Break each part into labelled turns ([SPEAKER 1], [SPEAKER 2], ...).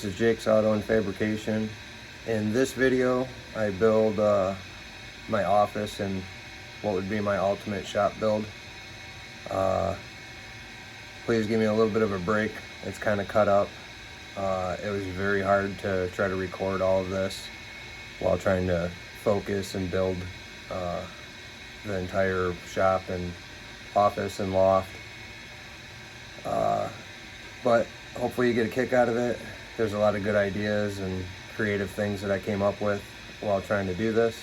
[SPEAKER 1] This is Jake's Auto and Fabrication. In this video, I build my office and what would be my ultimate shop build. Please give me a little bit of a break. It's kind of cut up. It was very hard to try to record all of this while trying to focus and build the entire shop and office and loft. But hopefully you get a kick out of it. There's a lot of good ideas and creative things that I came up with while trying to do this.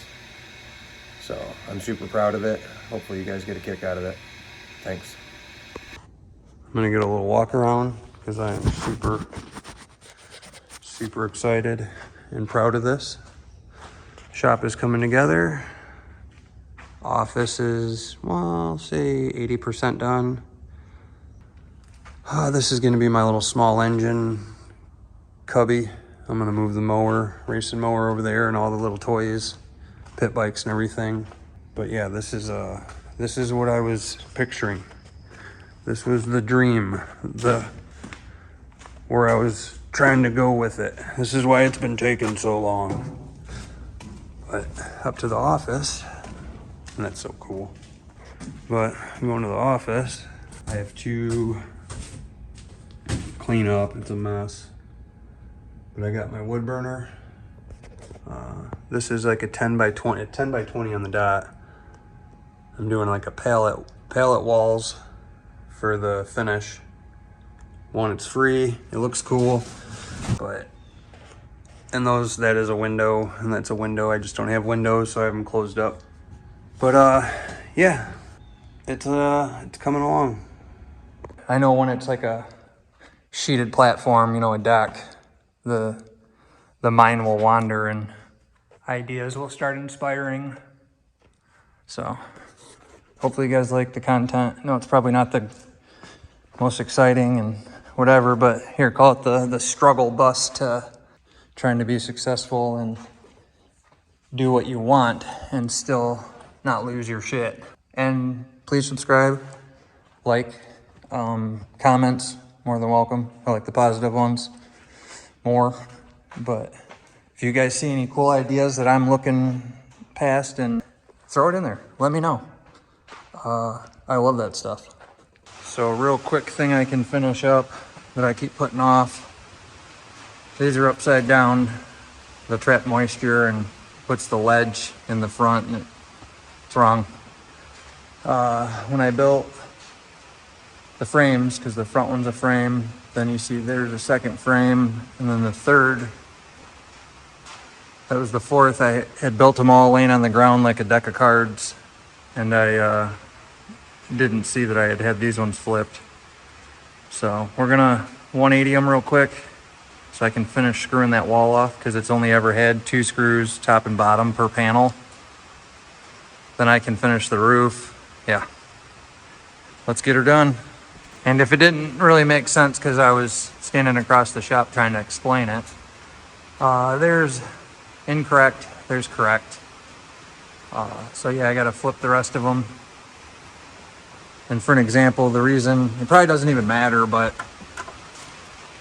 [SPEAKER 1] So I'm super proud of it. Hopefully you guys get a kick out of it. Thanks. I'm gonna get a little walk around because I am super excited and proud of this. Shop is coming together. Office is, well, I'll say 80% done. This is gonna be my little small engine cubby. I'm gonna move the mower, racing mower over there and all the little toys, pit bikes and everything. But yeah, this is what I was picturing. This was the dream, where I was trying to go with it. This is why it's been taking so long. But up to the office, and that's so cool. But I'm going to the office. I have to clean up, it's a mess. But I got my wood burner. This is like a 10 by 20 on the dot. I'm doing like a pallet walls for the finish. One, it's free, it looks cool, but, and that is a window, and that's a window. I just don't have windows, so I have them closed up. But yeah, it's coming along. I know when it's like a sheeted platform, you know, a deck, the mind will wander and ideas will start inspiring. So hopefully you guys like the content. No, it's probably not the most exciting and whatever, but here, call it the struggle bus to trying to be successful and do what you want and still not lose your shit. And please subscribe, like, comments, more than welcome. I like the positive ones more. But if you guys see any cool ideas that I'm looking past, and throw it in there, let me know. I love that stuff. So a real quick thing I can finish up that I keep putting off. These are upside down. They'll trap moisture and puts the ledge in the front, and it's wrong. When I built the frames, because the front one's a frame, then you see there's a second frame, and then the third, that was the fourth. I had built them all laying on the ground like a deck of cards, and I didn't see that I had these ones flipped. So we're gonna 180 them real quick so I can finish screwing that wall off, because it's only ever had 2 screws top and bottom per panel. Then I can finish the roof. Yeah, let's get her done. And if it didn't really make sense because I was standing across the shop trying to explain it, there's incorrect, there's correct. So yeah, I gotta flip the rest of them. And for an example, the reason, it probably doesn't even matter, but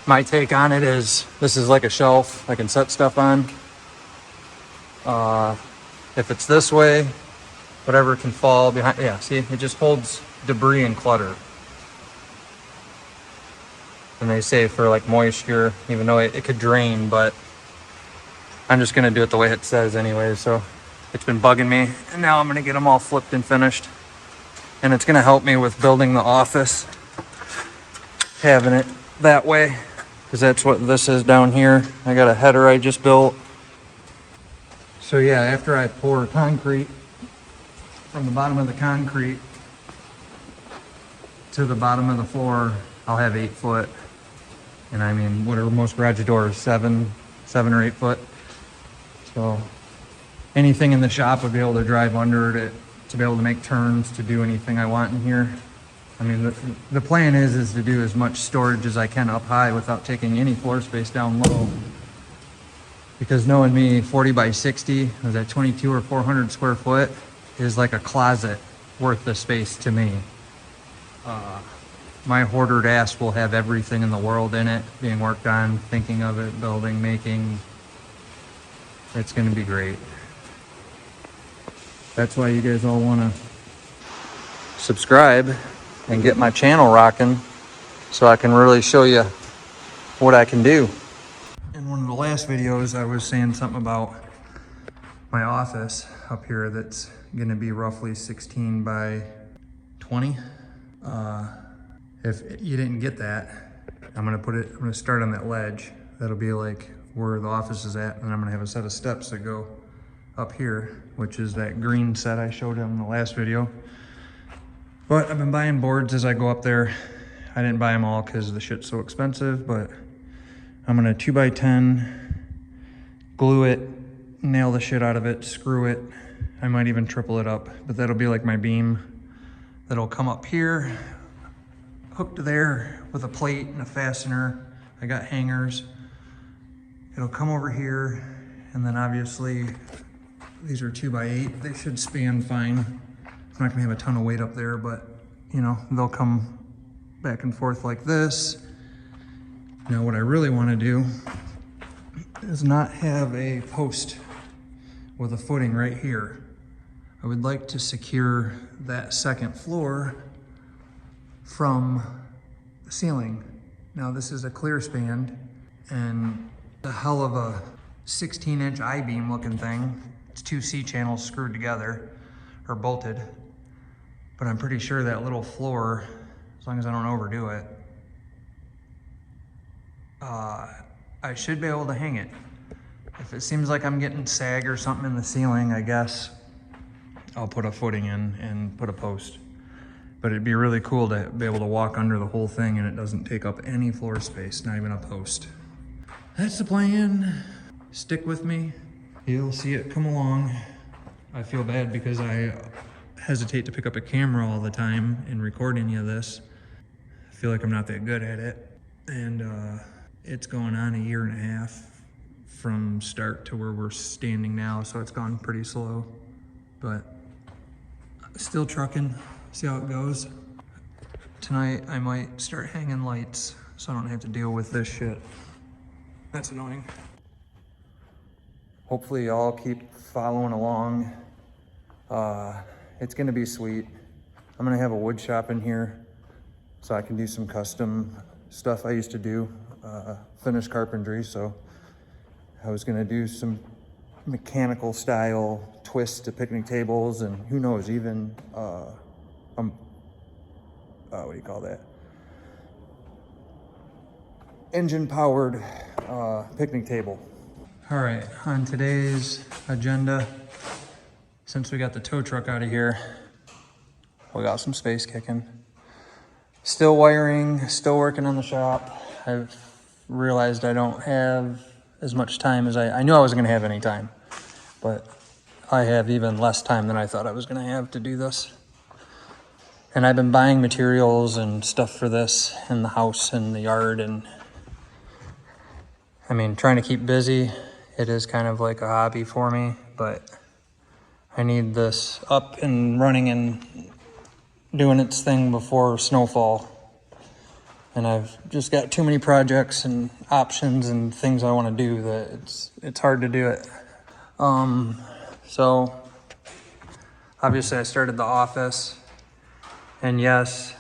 [SPEAKER 1] my take on it is, this is like a shelf I can set stuff on. If it's this way, whatever can fall behind, yeah, see, it just holds debris and clutter. And they say for like moisture, even though it could drain, but I'm just gonna do it the way it says anyway. So it's been bugging me, and now I'm gonna get them all flipped and finished. And it's gonna help me with building the office, having it that way, because that's what this is down here. I got a header I just built. So yeah, after I pour concrete from the bottom of the concrete to the bottom of the floor, I'll have 8 foot. And I mean, what are most garage doors? 7 or 8 foot. So anything in the shop would be able to drive under it, to be able to make turns, to do anything I want in here. I mean, the plan is to do as much storage as I can up high without taking any floor space down low. Because knowing me, 40 by 60, is that 22 or 400 square foot, is like a closet worth the space to me. my hoardered ass will have everything in the world in it being worked on, thinking of it, building, making. It's gonna be great. That's why you guys all wanna subscribe and get my channel rocking so I can really show you what I can do. In one of the last videos, I was saying something about my office up here that's gonna be roughly 16 by 20. If you didn't get that, I'm gonna start on that ledge. That'll be like where the office is at, and I'm gonna have a set of steps that go up here, which is that green set I showed in the last video. But I've been buying boards as I go up there. I didn't buy them all because the shit's so expensive, but I'm gonna 2x10, glue it, nail the shit out of it, screw it. I might even triple it up, but that'll be like my beam. That'll come up here, hooked there with a plate and a fastener. I got hangers. It'll come over here, and then obviously these are 2x8. They should span fine. I'm not gonna have a ton of weight up there, but you know, they'll come back and forth like this. Now what I really wanna do is not have a post with a footing right here. I would like to secure that second floor from the ceiling. Now this is a clear span and a hell of a 16-inch I-beam looking thing. It's 2 C-channels screwed together or bolted. But I'm pretty sure that little floor, as long as I don't overdo it, I should be able to hang it. If it seems like I'm getting sag or something in the ceiling, I guess I'll put a footing in and put a post. But it'd be really cool to be able to walk under the whole thing and it doesn't take up any floor space, not even a post. That's the plan. Stick with me. You'll see it come along. I feel bad because I hesitate to pick up a camera all the time and record any of this. I feel like I'm not that good at it. And it's going on a year and a half from start to where we're standing now, so it's gone pretty slow. But still trucking, see how it goes. Tonight I might start hanging lights so I don't have to deal with this shit. That's annoying. Hopefully y'all keep following along. It's gonna be sweet. I'm gonna have a wood shop in here so I can do some custom stuff I used to do, finished carpentry. So I was gonna do some mechanical style twists to picnic tables, and who knows, even what do you call that? Engine powered picnic table. All right, on today's agenda, since we got the tow truck out of here, we got some space kicking. Still wiring, still working on the shop. I've realized I don't have as much time as I knew I wasn't gonna have any time, but I have even less time than I thought I was gonna have to do this. And I've been buying materials and stuff for this in the house and the yard, and I mean, trying to keep busy. It is kind of like a hobby for me, but I need this up and running and doing its thing before snowfall. And I've just got too many projects and options and things I want to do that it's hard to do it. So obviously I started the office, and yes,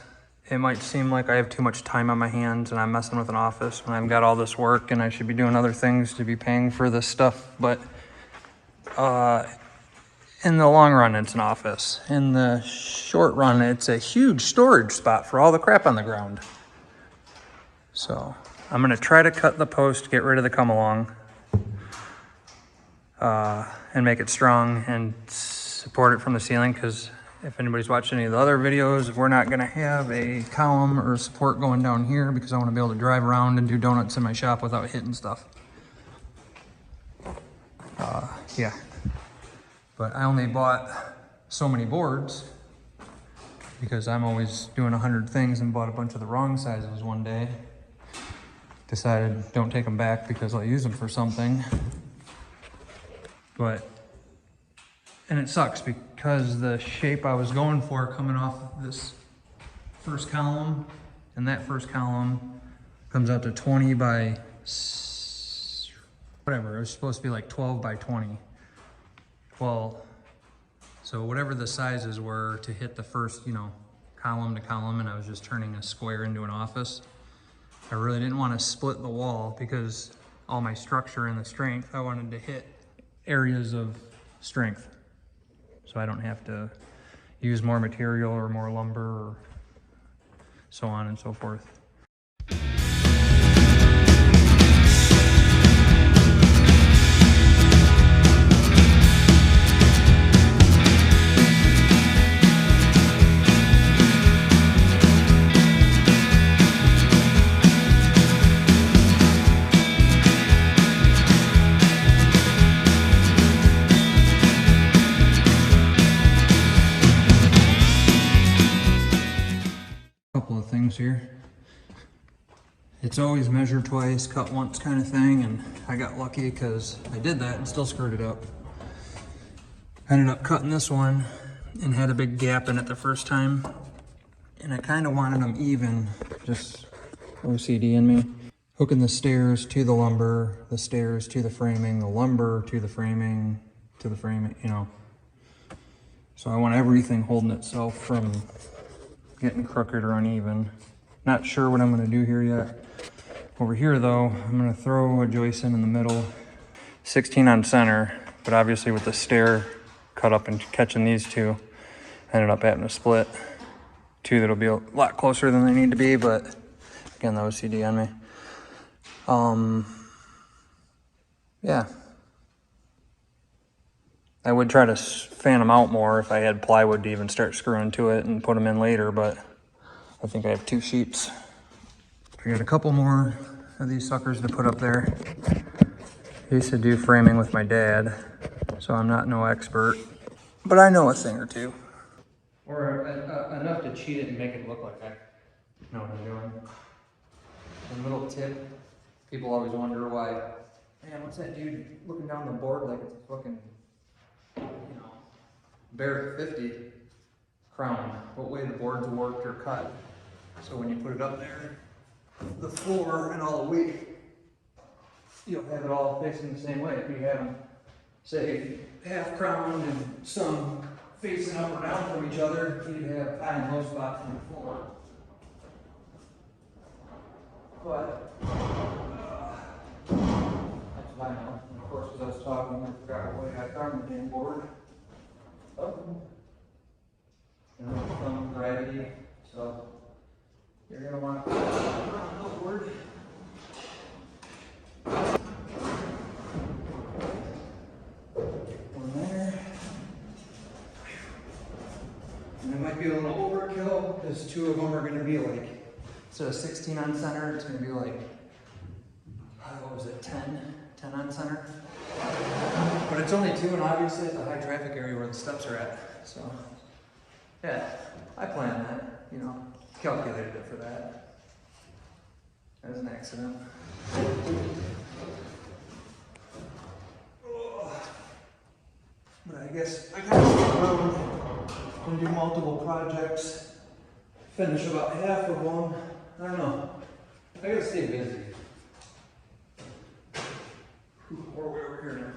[SPEAKER 1] it might seem like I have too much time on my hands and I'm messing with an office when I've got all this work and I should be doing other things to be paying for this stuff. But in the long run, it's an office. In the short run, it's a huge storage spot for all the crap on the ground. So I'm gonna try to cut the post, get rid of the come along, and make it strong and support it from the ceiling, because if anybody's watched any of the other videos, we're not gonna have a column or support going down here because I wanna be able to drive around and do donuts in my shop without hitting stuff. Yeah. But I only bought so many boards because I'm always doing 100 things, and bought a bunch of the wrong sizes one day. Decided don't take them back because I'll use them for something. And it sucks because the shape I was going for coming off this first column And that first column comes out to 20 by whatever. It was supposed to be like 12 by 20. Well, so whatever the sizes were to hit the first, you know, column to column, and I was just turning a square into an office. I really didn't want to split the wall because all my structure and the strength, I wanted to hit areas of strength. So I don't have to use more material or more lumber or so on and so forth. Couple of things here. It's always measure twice, cut once kind of thing, and I got lucky because I did that and still screwed it up. I ended up cutting this one and had a big gap in it the first time, and I kind of wanted them even, just OCD in me. Hooking the stairs to the lumber, the stairs to the framing, the lumber to the framing, you know. So I want everything holding itself from getting crooked or uneven. Not sure what I'm gonna do here yet. Over here though, I'm gonna throw a joist in the middle, 16 on center, but obviously with the stair cut up and catching these two, I ended up having to split two that'll be a lot closer than they need to be, but again, the OCD on me. Yeah. I would try to fan them out more if I had plywood to even start screwing to it and put them in later, but I think I have 2 sheets. I got a couple more of these suckers to put up there. I used to do framing with my dad, so I'm not no expert, but I know a thing or two. Or enough to cheat it and make it look like I know what I'm doing. A little tip, people always wonder why, man, what's that dude looking down the board like it's a fucking, you know, Barrett 50 crown, what way the board's worked or cut. So when you put it up there, the floor and all the weight, you'll have it all facing the same way. If you have them, say, half crown and some facing up or down from each other, you'd have high and low spots on the floor. But, that's what I know. And of course, as I was talking, I forgot what way I found the damn board. Oh. You know, some gravity, so you're going to want to put it upward. One there. And it might be a little overkill because 2 of them are going to be like, instead of 16 on center, it's going to be like, what was it, 10 on center. But it's only 2, and obviously it's a high traffic area where the steps are at, so. Yeah, I planned that, you know, calculated it for that. As an accident. But I guess I gotta stick around and do multiple projects, finish about half of them. I don't know. I gotta stay busy. We're way over here now.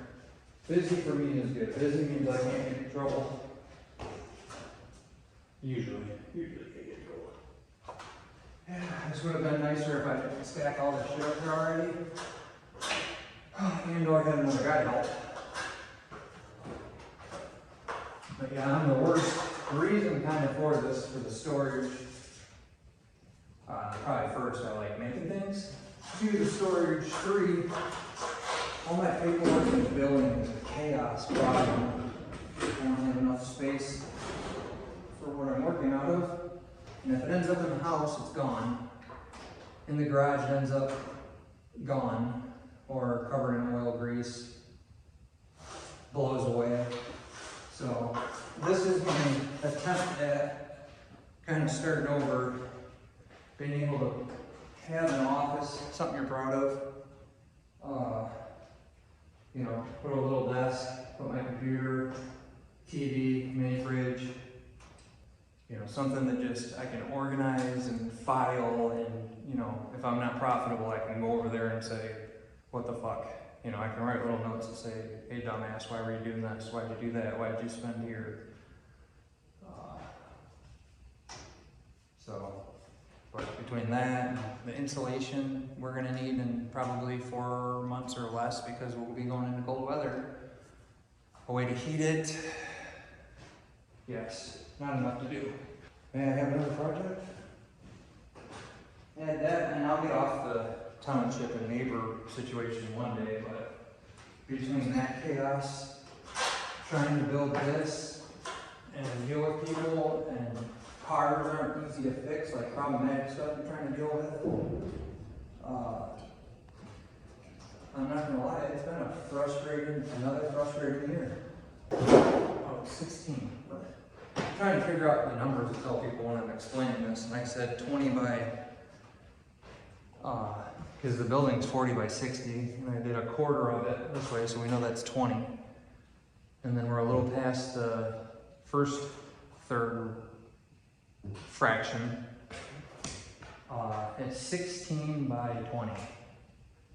[SPEAKER 1] Busy for me is good. Busy means I can't get in trouble. Usually I get in trouble. Yeah, this would have been nicer if I didn't stack all this shit up here already. And or had another guy help. But yeah, I'm the worst. The reason kind of for this, for the storage, probably first I like making things. 2, the storage. 3, all my paperwork in the building is a chaos problem. I don't have enough space for what I'm working out of. And if it ends up in the house, it's gone. In the garage, it ends up gone or covered in oil grease, blows away. So this is my attempt at kind of starting over, being able to have an office, something you're proud of. You know, put a little desk, put my computer, TV, mini fridge,
[SPEAKER 2] You know, something that just I can organize and file, and you know, if I'm not profitable, I can go over there and say, what the fuck? You know, I can write little notes that say, hey dumbass, why were you doing this? Why'd you do that? Why'd you spend here? So, but between that and the insulation we're gonna need in probably 4 months or less, because we'll be going into cold weather. A way to heat it. Yes, not enough to do. May I have another project? Yeah, that, and I'll get off the township and neighbor situation one day, but between that chaos, trying to build this, and deal with people, and cars aren't easy to fix, like problematic stuff you're trying to deal with. I'm not gonna lie, it's been another frustrating year. Oh, 16. I'm trying to figure out the numbers to tell people when I'm explaining this, and I said 20 by, because the building's 40 by 60, and I did a quarter of it this way, so we know that's 20. And then we're a little past the first third fraction. It's 16 by 20.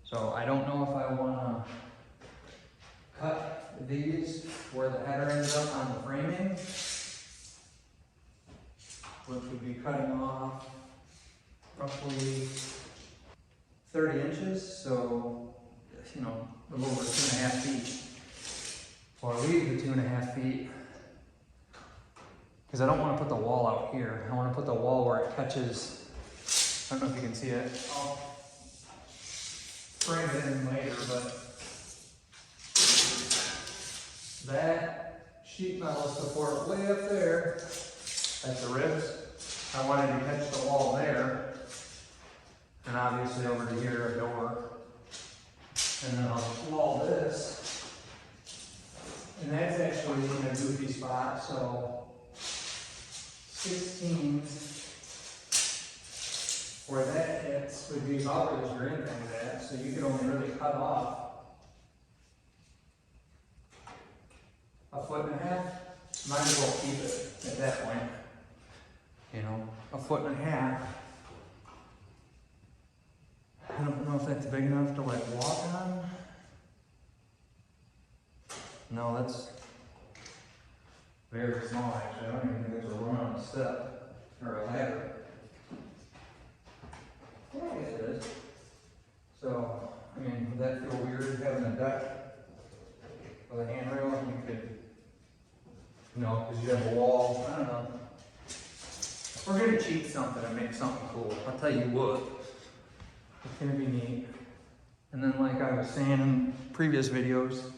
[SPEAKER 2] So I don't know if I want to cut these where the header ends up on the framing, which would be cutting off roughly 30 inches, so, you know, a little over 2.5 feet. Or leave the 2.5 feet, because I don't want to put the wall out here. I want to put the wall where it touches. I don't know if you can see it. I'll frame it in later, but that sheet metal support way up there, at the ribs, I wanted to catch the wall there, and obviously over to here a door, and then I'll wall this, and that's actually in a goofy spot, so 16 where that hits would be about where this green thing's at, so you could only really cut off 1.5 feet. Might as well keep it at that point. You know, 1.5 feet. I don't know if that's big enough to like walk on. No, that's very small actually. I don't even think there's a room on a step or a ladder. Yeah, I guess it is. So, I mean, would that feel weird having a deck with a handrail? You could, you know, because you have a wall. I don't know. We're gonna cheat something and make something cool. I'll tell you what. It's gonna be neat. And then, like I was saying in previous videos,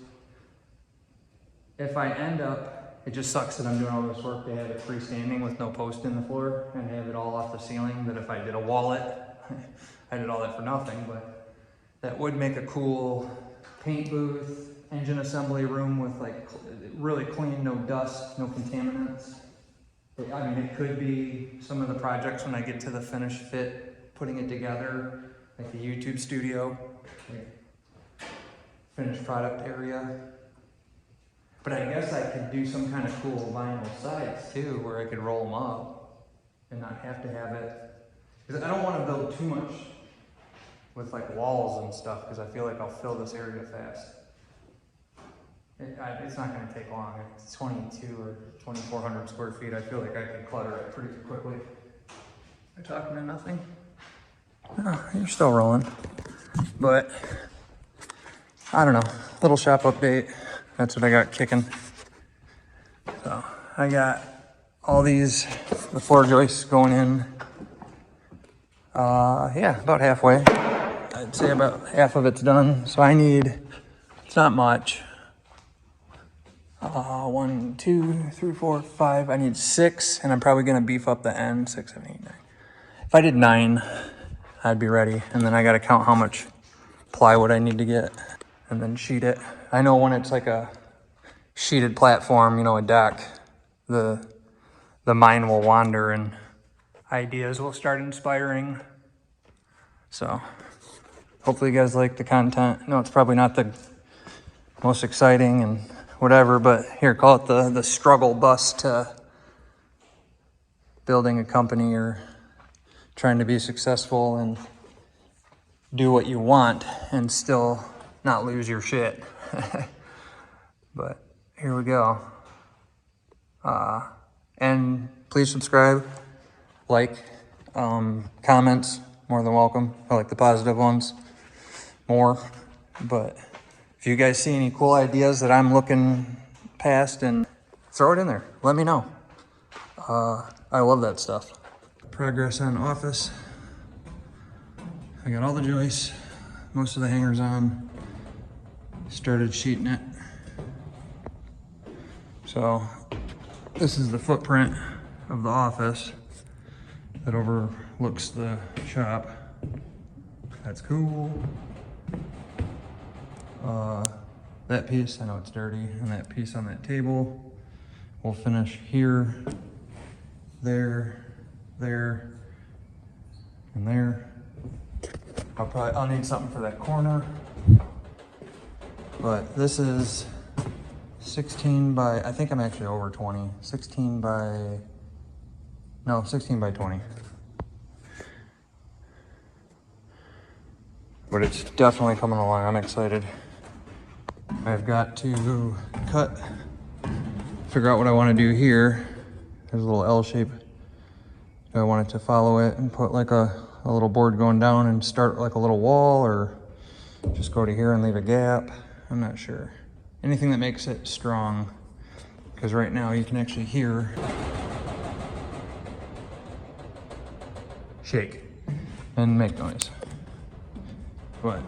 [SPEAKER 2] if I end up, it just sucks that I'm doing all this work to have it freestanding with no post in the floor and have it all off the ceiling, that if I did a wallet, I did all that for nothing, but that would make a cool paint booth, engine assembly room with like really clean, no dust, no contaminants. I mean, it could be some of the projects when I get to the finished fit, putting it together, like the YouTube studio, like finished product area. But I guess I could do some kind of cool vinyl sides too, where I could roll them up and not have to have it. Because I don't want to build too much with like walls and stuff, because I feel like I'll fill this area fast. It's not going to take long. It's 22 or 2,400 square feet. I feel like I can clutter it pretty quickly. Am I talking to nothing? No, you're still rolling. But I don't know. Little shop update. That's what I got kicking. So I got all these, the floor joists going in. Yeah, about halfway. I'd say about half of it's done. So I need, it's not much. 1, 2, 3, 4, 5. I need 6, and I'm probably gonna beef up the end. 6, 7, 8, 9. If I did 9, I'd be ready. And then I gotta count how much plywood I need to get, and then sheet it. I know when it's like a sheeted platform, you know, a deck, the mind will wander and ideas will start inspiring. So hopefully you guys like the content. No, it's probably not the most exciting and whatever, but here, call it the struggle bus to building a company or trying to be successful and do what you want and still not lose your shit. But here we go. And please subscribe, like, comments, more than welcome. I like the positive ones more. But if you guys see any cool ideas that I'm looking past, and throw it in there. Let me know. I love that stuff. Progress on office. I got all the joists, most of the hangers on. Started sheeting it. So this is the footprint of the office that overlooks the shop. That's cool. That piece, I know it's dirty, and that piece on that table, we'll finish here, there, and there. I'll need something for that corner. But this is 16 by, I think I'm actually over 20. 16 by 20. But it's definitely coming along. I'm excited. I've got to figure out what I want to do here. There's a little L shape. Do I want it to follow it and put like a little board going down and start like a little wall, or just go to here and leave a gap? I'm not sure. Anything that makes it strong, because right now you can actually hear shake and make noise. But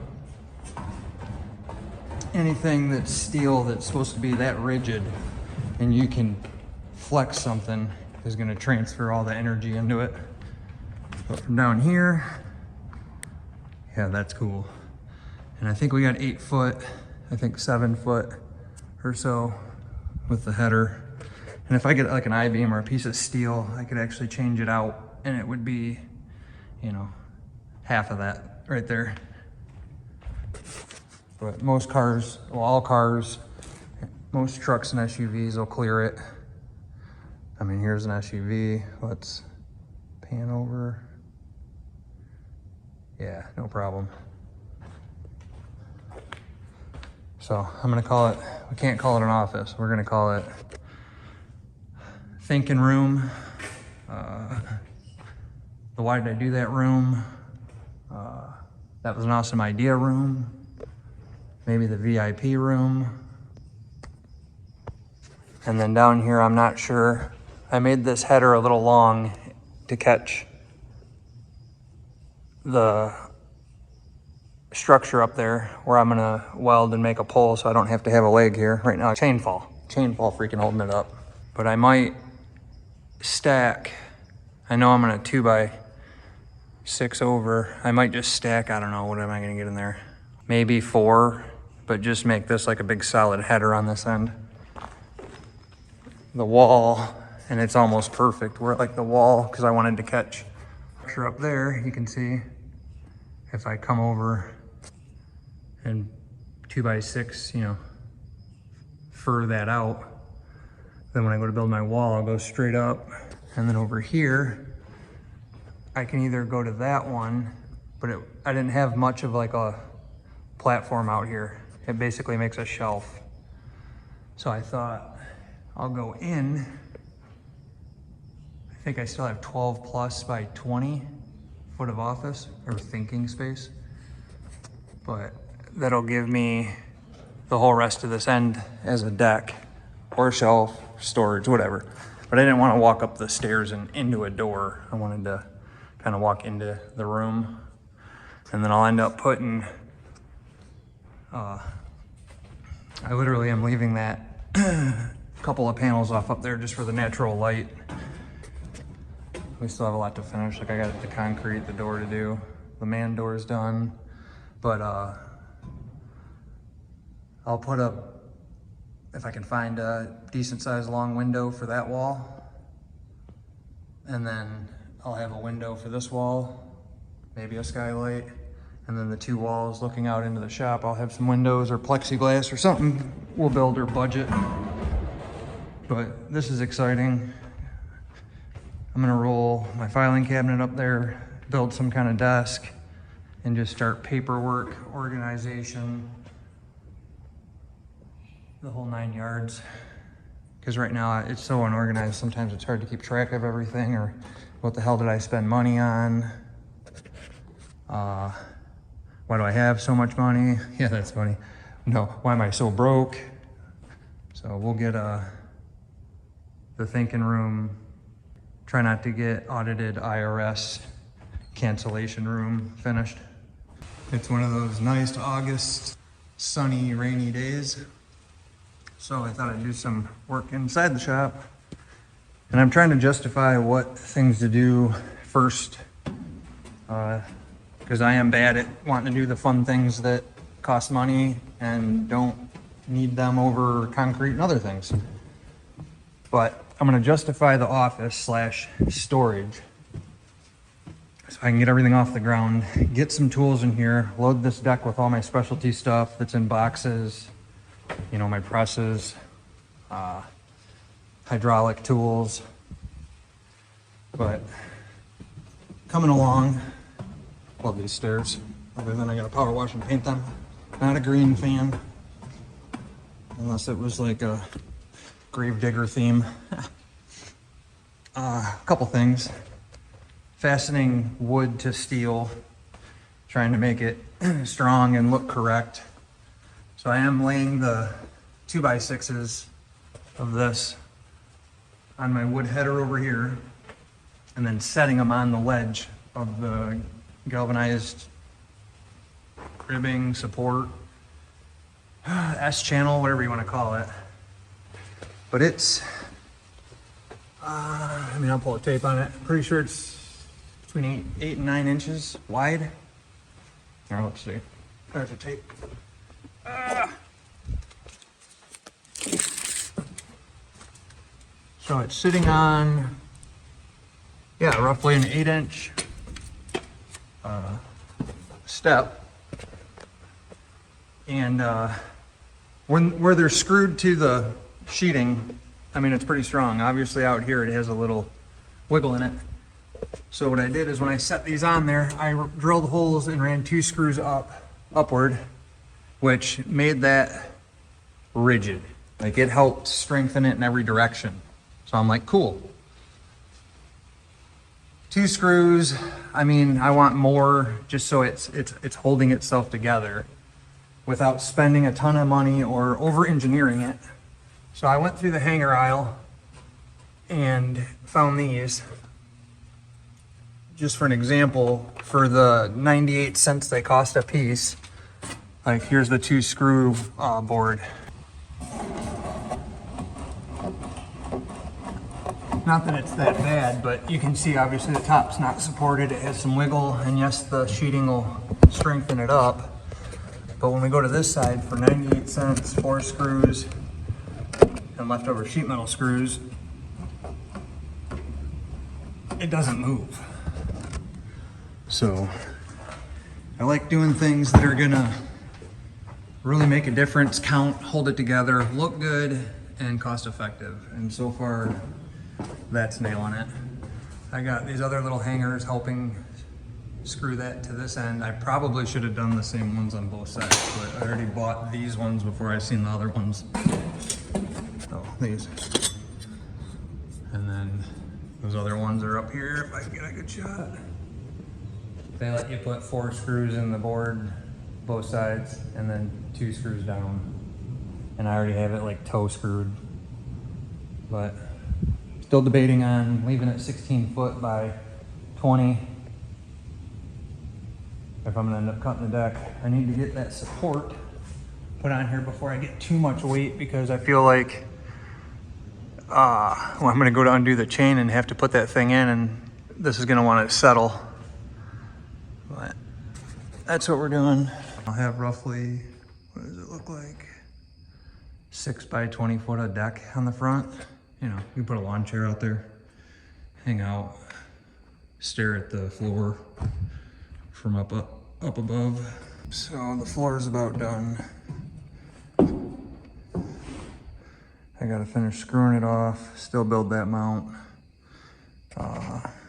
[SPEAKER 2] anything that's steel that's supposed to be that rigid and you can flex something is going to transfer all the energy into it. But from down here, yeah, that's cool. And I think we got 8 foot, I think 7 foot or so with the header. And if I get like an I-beam or a piece of steel, I could actually change it out and it would be, you know, half of that right there. But most cars, well, all cars, most trucks and SUVs will clear it. I mean, here's an SUV. Let's pan over. Yeah, no problem. So I'm gonna call it, we can't call it an office. We're gonna call it thinking room. The why did I do that room? That was an awesome idea room. Maybe the VIP room. And then down here, I'm not sure. I made this header a little long to catch the structure up there where I'm gonna weld and make a pole so I don't have to have a leg here. Right now, chain fall freaking holding it up. But I might stack, I know I'm gonna 2x6 over. I might just stack, I don't know, what am I gonna get in there? Maybe 4, but just make this like a big solid header on this end. The wall, and it's almost perfect. We're at like the wall, because I wanted to catch structure up there. You can see if I come over and 2x6, you know, fur that out, then when I go to build my wall, I'll go straight up. And then over here, I can either go to that one, but I didn't have much of like a platform out here. It basically makes a shelf. So I thought I'll go in. I think I still have 12 plus by 20 foot of office or thinking space, but that'll give me the whole rest of this end as a deck or shelf, storage, whatever. But I didn't want to walk up the stairs and into a door. I wanted to kind of walk into the room, and then I'll end up putting, I literally am leaving that couple of panels off up there just for the natural light. We still have a lot to finish. Like I got the concrete, the door to do. The man door is done. But I'll put up, if I can find a decent sized long window for that wall. And then I'll have a window for this wall, maybe a skylight. And then the 2 walls looking out into the shop, I'll have some windows or plexiglass or something. We'll build our budget. But this is exciting. I'm gonna roll my filing cabinet up there, build some kind of desk, and just start paperwork, organization, the whole 9 yards. Because right now it's so unorganized, sometimes it's hard to keep track of everything, or what the hell did I spend money on? Why do I have so much money? Yeah, that's funny. No, why am I so broke? So we'll get the thinking room, try not to get audited IRS cancellation room finished. It's one of those nice August, sunny, rainy days. So I thought I'd do some work inside the shop. And I'm trying to justify what things to do first, because I am bad at wanting to do the fun things that cost money and don't need them over concrete and other things. But I'm gonna justify the office slash storage so I can get everything off the ground, get some tools in here, load this deck with all my specialty stuff that's in boxes, you know, my presses, hydraulic tools. But coming along, love these stairs. Other than I gotta power wash and paint them. Not a green fan, unless it was like a Gravedigger theme. A couple things. Fastening wood to steel, trying to make it strong and look correct. So I am laying the 2x6s of this on my wood header over here, and then setting them on the ledge of the galvanized ribbing support, S-channel, whatever you want to call it. But it's, I'll pull a tape on it. Pretty sure it's between 8 and 9 inches wide. Now let's see. There's a tape. So it's sitting on, yeah, roughly an 8-inch step. And where they're screwed to the sheeting, I mean, it's pretty strong. Obviously out here it has a little wiggle in it. So what I did is when I set these on there, I drilled holes and ran 2 screws upward, which made that rigid. Like, it helped strengthen it in every direction. So I'm like, cool. 2 screws, I mean, I want more just so it's holding itself together without spending a ton of money or over engineering it. So I went through the hanger aisle and found these. Just for an example, for the 98 cents they cost a piece, like here's the 2 screw board. Not that it's that bad, but you can see obviously the top's not supported. It has some wiggle, and yes, the sheeting will strengthen it up. But when we go to this side, for 98 cents, 4 screws and leftover sheet metal screws, it doesn't move. So I like doing things that are gonna really make a difference, count, hold it together, look good, and cost effective. And so far, that's nailing it. I got these other little hangers helping screw that to this end. I probably should have done the same ones on both sides, but I already bought these ones before I seen the other ones. So these. And then those other ones are up here if I can get a good shot. They let you put 4 screws in the board, both sides, and then 2 screws down. And I already have it like toe screwed. But still debating on leaving it 16 foot by 20. If I'm gonna end up cutting the deck, I need to get that support put on here before I get too much weight, because I feel like I'm gonna go to undo the chain and have to put that thing in, and this is gonna want to settle. But that's what we're doing. I'll have roughly, what does it look like? 6 by 20 foot of deck on the front. You know, you can put a lawn chair out there, hang out, stare at the floor from up above. So the floor is about done. I gotta finish screwing it off, still build that mount.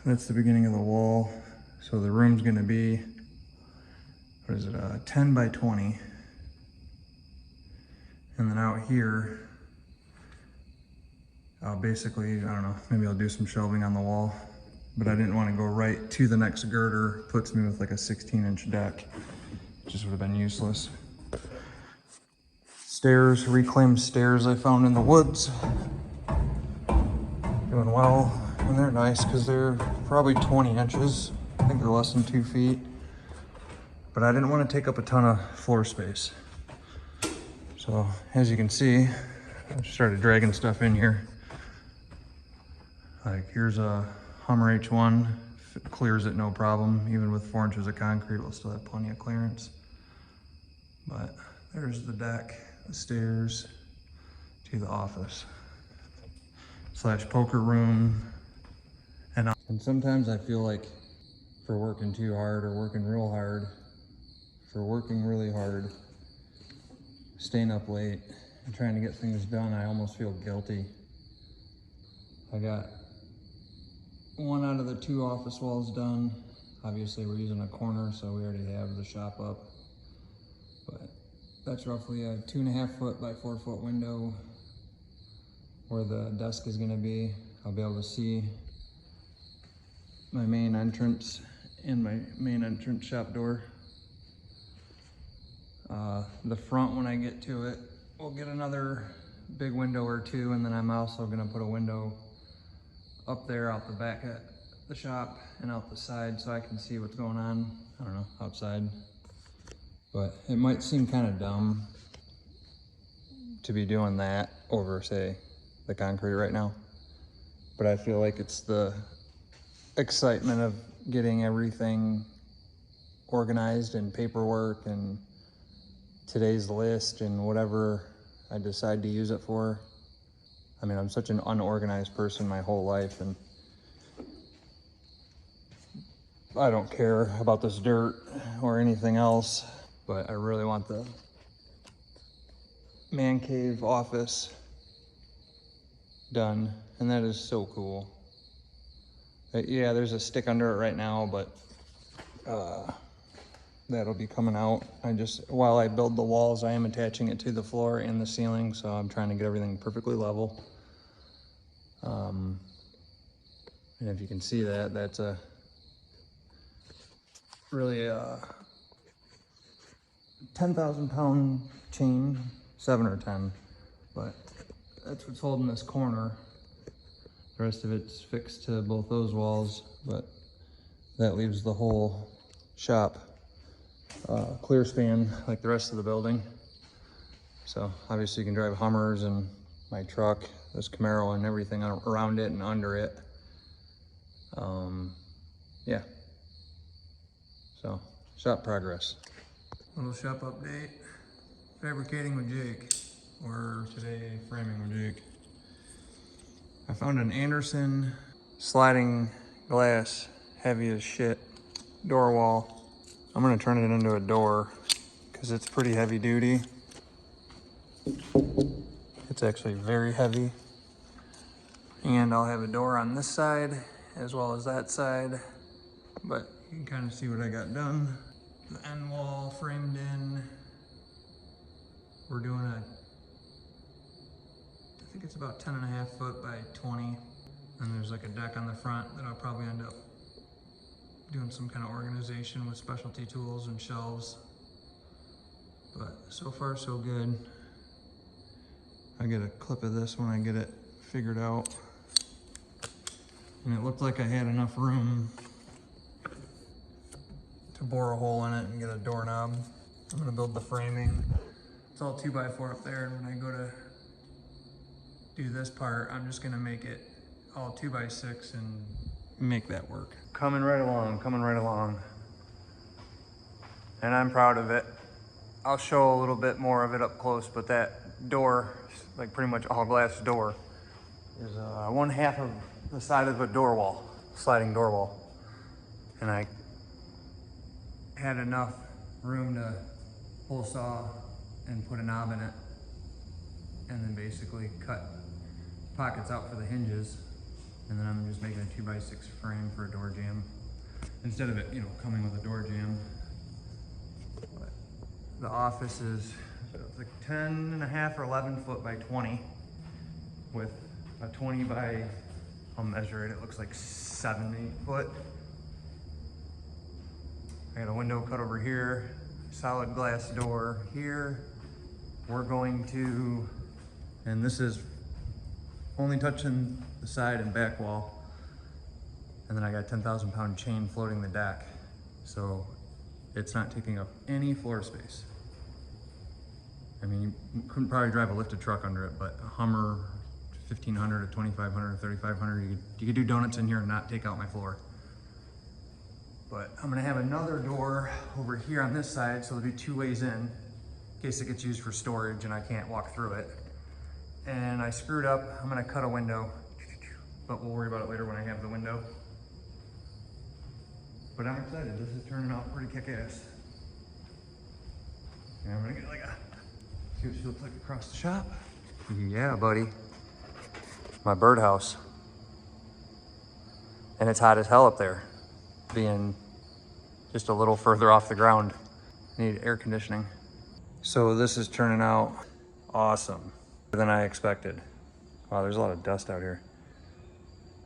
[SPEAKER 2] That's the beginning of the wall. So the room's gonna be, what is it, 10 by 20. And then out here, I'll basically, I don't know, maybe I'll do some shelving on the wall, but I didn't want to go right to the next girder. Puts me with like a 16-inch deck. Just would have been useless. Stairs, reclaimed stairs I found in the woods. Doing well, and they're nice because they're probably 20 inches. I think they're less than 2 feet. But I didn't want to take up a ton of floor space. So as you can see, I just started dragging stuff in here. Like here's a Hummer H1, it clears it no problem. Even with 4 inches of concrete, we'll still have plenty of clearance. But there's the deck, the stairs to the office / poker room. And sometimes I feel like for working too hard or working real hard, for working really hard, staying up late and trying to get things done, I almost feel guilty. I got 1 out of the 2 office walls done. Obviously we're using a corner, so we already have the shop up. But that's roughly a 2.5 foot by 4 foot window where the desk is gonna be. I'll be able to see my main entrance and my main entrance shop door. The front, when I get to it, we'll get another big window or 2, and then I'm also gonna put a window up there out the back at the shop and out the side so I can see what's going on, I don't know, outside. But it might seem kind of dumb to be doing that over, say, the concrete right now. But I feel like it's the excitement of getting everything organized and paperwork and today's list and whatever I decide to use it for. I mean, I'm such an unorganized person my whole life, and I don't care about this dirt or anything else, but I really want the man cave office done, and that is so cool. Yeah, there's a stick under it right now, but that'll be coming out. While I build the walls, I am attaching it to the floor and the ceiling, so I'm trying to get everything perfectly level. And if you can see that, that's a really 10,000 pound chain, 7 or 10, but that's what's holding this corner. The rest of it's fixed to both those walls, but that leaves the whole shop clear span like the rest of the building. So obviously you can drive Hummers and my truck, this Camaro, and everything around it and under it. Yeah. So shop progress. Little shop update. Fabricating with Jake, or today framing with Jake. I found an Anderson sliding glass, heavy as shit, door wall. I'm gonna turn it into a door because it's pretty heavy duty. It's actually very heavy. And I'll have a door on this side as well as that side, but you can kind of see what I got done. The end wall framed in. We're doing I think it's about 10.5 foot by 20. And there's like a deck on the front that I'll probably end up doing some kind of organization with specialty tools and shelves. But so far so good. I get a clip of this when I get it figured out. And it looked like I had enough room to bore a hole in it and get a doorknob. I'm gonna build the framing. It's all 2x4 up there, and when I go to do this part, I'm just gonna make it all 2x6 and make that work. Coming right along, coming right along. And I'm proud of it. I'll show a little bit more of it up close, but that door, like pretty much all glass door, is 1/2 of the side of a door wall, sliding door wall. And I had enough room to hole saw and put a knob in it, and then basically cut pockets out for the hinges. And then I'm just making a 2x6 frame for a door jamb. Instead of it, you know, coming with a door jamb. But the office is like 10.5 or 11 foot by 20 with a 20 by, I'll measure it, it looks like 7, 8 foot. I got a window cut over here, solid glass door here. We're going to, and this is only touching the side and back wall. And then I got a 10,000 pound chain floating the deck. So it's not taking up any floor space. I mean, you couldn't probably drive a lifted truck under it, but a Hummer 1500 or 2500 or 3500, you could do donuts in here and not take out my floor. But I'm gonna have another door over here on this side, so there'll be 2 ways in case it gets used for storage and I can't walk through it. And I screwed up, I'm gonna cut a window, but we'll worry about it later when I have the window. But I'm excited, this is turning out pretty kick-ass. And I'm gonna get like a, see what she looks like across the shop. Yeah, buddy. My birdhouse. And it's hot as hell up there, being just a little further off the ground. Need air conditioning. So this is turning out awesome than I expected. Wow, there's a lot of dust out here.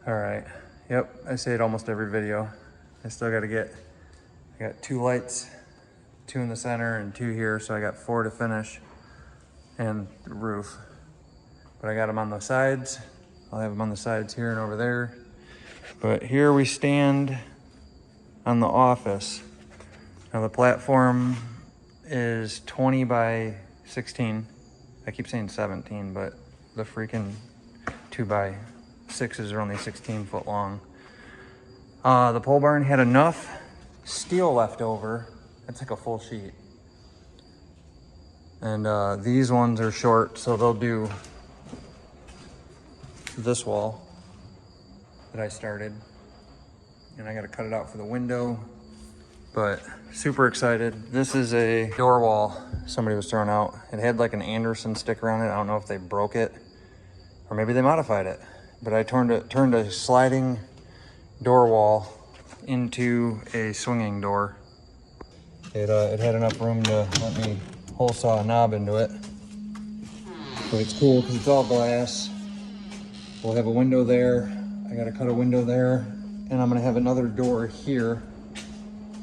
[SPEAKER 2] All right, yep, I say it almost every video. I still gotta get, I got 2 lights, 2 in the center and 2 here, so I got 4 to finish, and the roof. But I got them on the sides. I'll have them on the sides here and over there. But here we stand on the office. Now the platform is 20 by 16. I keep saying 17, but the freaking 2x6s are only 16 foot long. The pole barn had enough steel left over. It's like a full sheet. And these ones are short, so they'll do this wall that I started. And I gotta cut it out for the window, but super excited. This is a door wall somebody was throwing out. It had like an Anderson sticker on it. I don't know if they broke it or maybe they modified it, but I turned a sliding door wall into a swinging door. It had enough room to let me hole saw a knob into it. But it's cool because it's all glass. We'll have a window there. I gotta cut a window there. And I'm gonna have another door here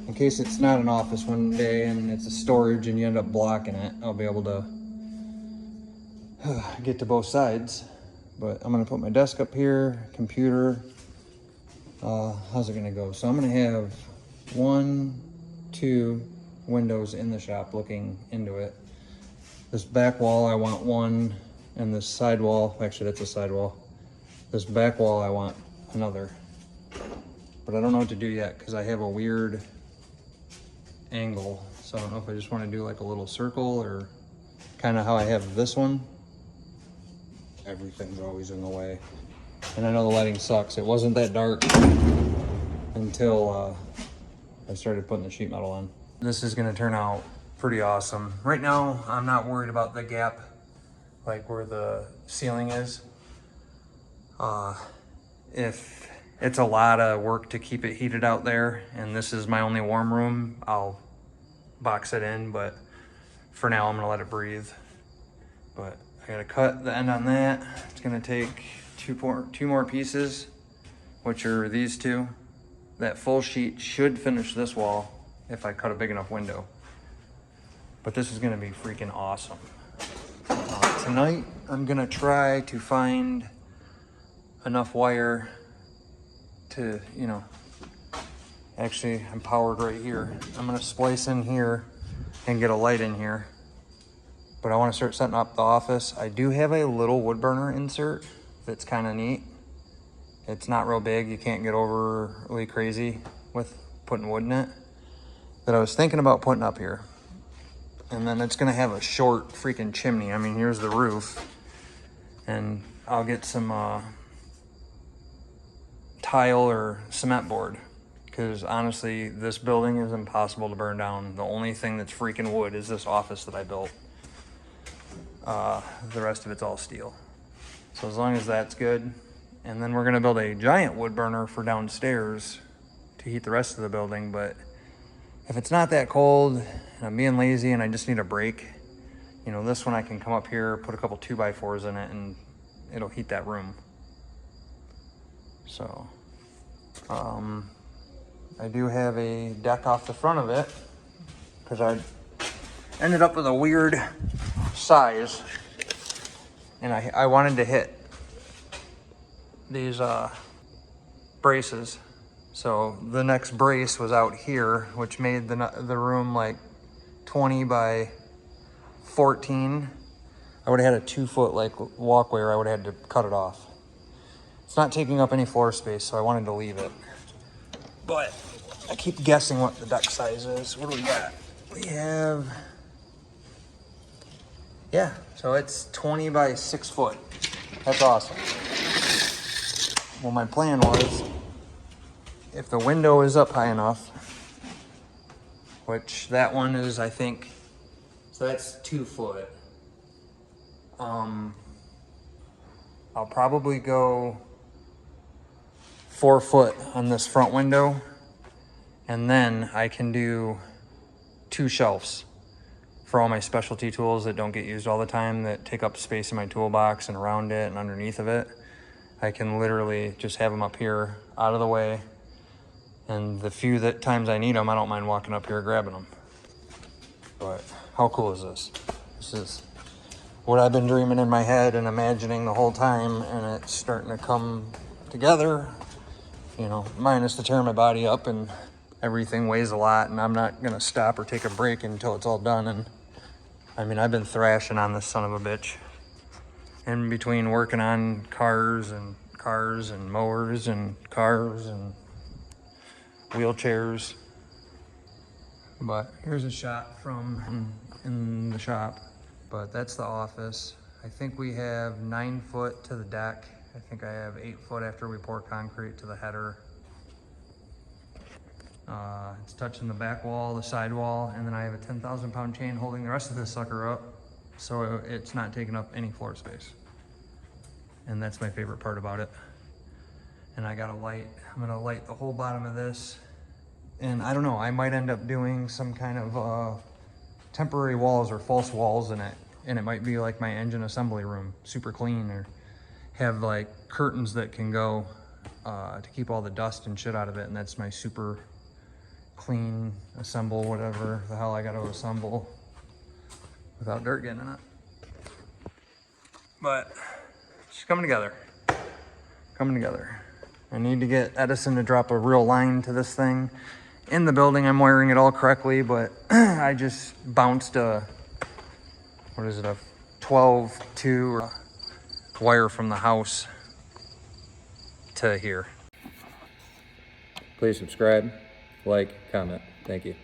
[SPEAKER 2] in case it's not an office one day and it's a storage and you end up blocking it. I'll be able to get to both sides. But I'm gonna put my desk up here, computer. How's it gonna go? So I'm gonna have 1, 2 windows in the shop looking into it. This back wall, I want 1, and this side wall, actually that's a side wall. This back wall, I want another. But I don't know what to do yet because I have a weird angle. So I don't know if I just want to do like a little circle or kind of how I have this one. Everything's always in the way. And I know the lighting sucks. It wasn't that dark until I started putting the sheet metal on. This is gonna turn out pretty awesome. Right now, I'm not worried about the gap, like where the ceiling is. If it's a lot of work to keep it heated out there, and this is my only warm room, I'll box it in, but for now I'm gonna let it breathe. But I gotta cut the end on that. It's gonna take two more pieces, which are these 2. That full sheet should finish this wall if I cut a big enough window. But this is gonna be freaking awesome. Tonight, I'm gonna try to find enough wire to, you know, actually I'm powered right here. I'm gonna splice in here and get a light in here. But I wanna start setting up the office. I do have a little wood burner insert that's kinda neat. It's not real big, you can't get overly crazy with putting wood in it. That I was thinking about putting up here. And then it's gonna have a short freaking chimney. I mean, here's the roof. And I'll get some tile or cement board. Because honestly, this building is impossible to burn down. The only thing that's freaking wood is this office that I built. The rest of it's all steel. So as long as that's good, And then we're gonna build a giant wood burner for downstairs to heat the rest of the building. But if it's not that cold and I'm being lazy and I just need a break, you know, this one I can come up here, put a couple 2x4s in it, and it'll heat that room. So, I do have a deck off the front of it because I ended up with a weird size, and I wanted to hit these braces. So the next brace was out here, which made the room like 20 by 14. I would have had a 2-foot like walkway, or I would have had to cut it off. It's not taking up any floor space, so I wanted to leave it. But I keep guessing what the deck size is. What do we got? We have, yeah, so it's 20 by 6 foot. That's awesome. Well, my plan was, if the window is up high enough, which that one is, I think, so that's 2 foot. I'll probably go 4 foot on this front window, and then I can do 2 shelves for all my specialty tools that don't get used all the time, that take up space in my toolbox and around it and underneath of it. I can literally just have them up here out of the way, and the few times I need them, I don't mind walking up here grabbing them. But how cool is this? This is what I've been dreaming in my head and imagining the whole time, and it's starting to come together, you know, minus the tearing my body up, and everything weighs a lot, and I'm not gonna stop or take a break until it's all done. And I mean, I've been thrashing on this son of a bitch in between working on cars and mowers and cars and wheelchairs. But here's a shot from in the shop. But that's the office. I think we have 9 foot to the deck. I think I have 8 foot after we pour concrete to the header. It's touching the back wall, the side wall, and then I have a 10,000 pound chain holding the rest of this sucker up, so it's not taking up any floor space. And that's my favorite part about it. And I got a light. I'm gonna light the whole bottom of this. And I don't know, I might end up doing some kind of temporary walls or false walls in it. And it might be like my engine assembly room, super clean, or have like curtains that can go to keep all the dust and shit out of it. And that's my super clean assemble, whatever the hell I gotta assemble without dirt getting in it. But it's coming together. Coming together. I need to get Edison to drop a real line to this thing. In the building, I'm wiring it all correctly, but I just bounced a 12-2 wire from the house to here. Please subscribe, like, comment. Thank you.